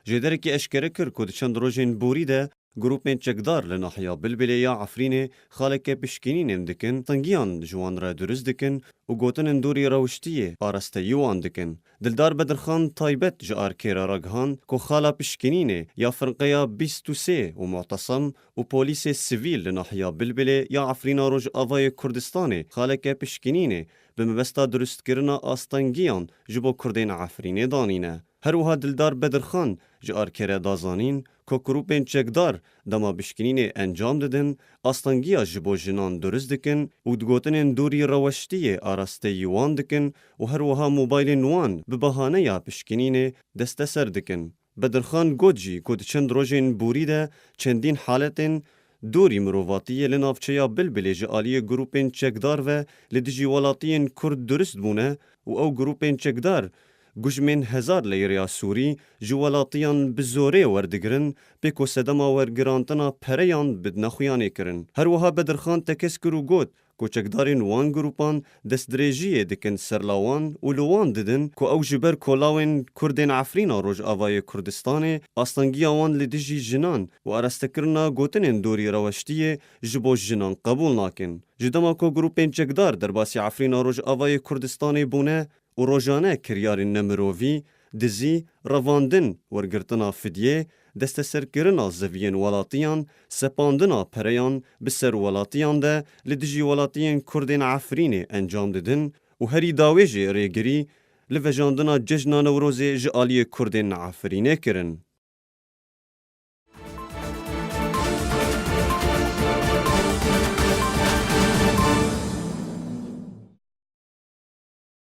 جدركي اشكره كر كود چند روجين بوري ده گروپین چکدار لناحیا بلبلی یا عفرینه خالک پشکینین دکن تنگیان جوان را درست دکن و گوتن اندوری روشتیه آرسته یوان دکن دلدار بدرخان تایبت جار کیرا رگهان کو خالا پشکینینه یا فرقیا 23 و معتصم و پولیس سیویل لناحیا بلبلی یا عفرینا روج آوای کردستانه خالک پشکینینه بمبستا درست کرنا آستانگیان جبو کردین عفرینه دانینه هر وها دلدار بدرخان جار کیرا دازانین که گروپین چکدار دما بشکنین انجام دادن آستانگیا جبو جنان درست دکن و دگوتن دوری روشتی آراسته یوان دکن و هر وها موبایل نوان به بهانه یا بشکنین دست سر دکن. بدرخان گوجی کود چند روژین بوریده چندین حالتین دوری مروواتی لنافچه بلبلی جالی گروپین چکدار و لدیجی ولاتین کرد درست بونه و او گروپین چکدار گوشمین 1000 لیریا سوری جوالاتیان بزوره وردگرن پیکو سدما ورگرانتنا پریان بدنخویانه کرن. هر وها بدرخان تکس کرو گوت کو چکدارین وان گروپان دست دریجیه دکن سرلاوان و لوان ددن کو او جبر کولاوین کردین عفرینا روج آوای کردستانه آستانگی آوان لدیجی جنان و ارستکرنا گوتنین دوری روشتیه جبو جنان قبول ناکن. جدما کو گروپین چکدار در باسی عفرینا روج آوای کردستانه بونه و روزانه کریارین نمروی دزی رواندن ورگرتنا فدیه دست سرکرنا زوین ولاتیان سپاندنا پریان بسر ولاتیان ده لدجی ولاتیان کردین عفرینه انجام ددن و هری داویجی ریگری لوجاندنا ججنا نوروزی جالی کردین عفرینه کرن.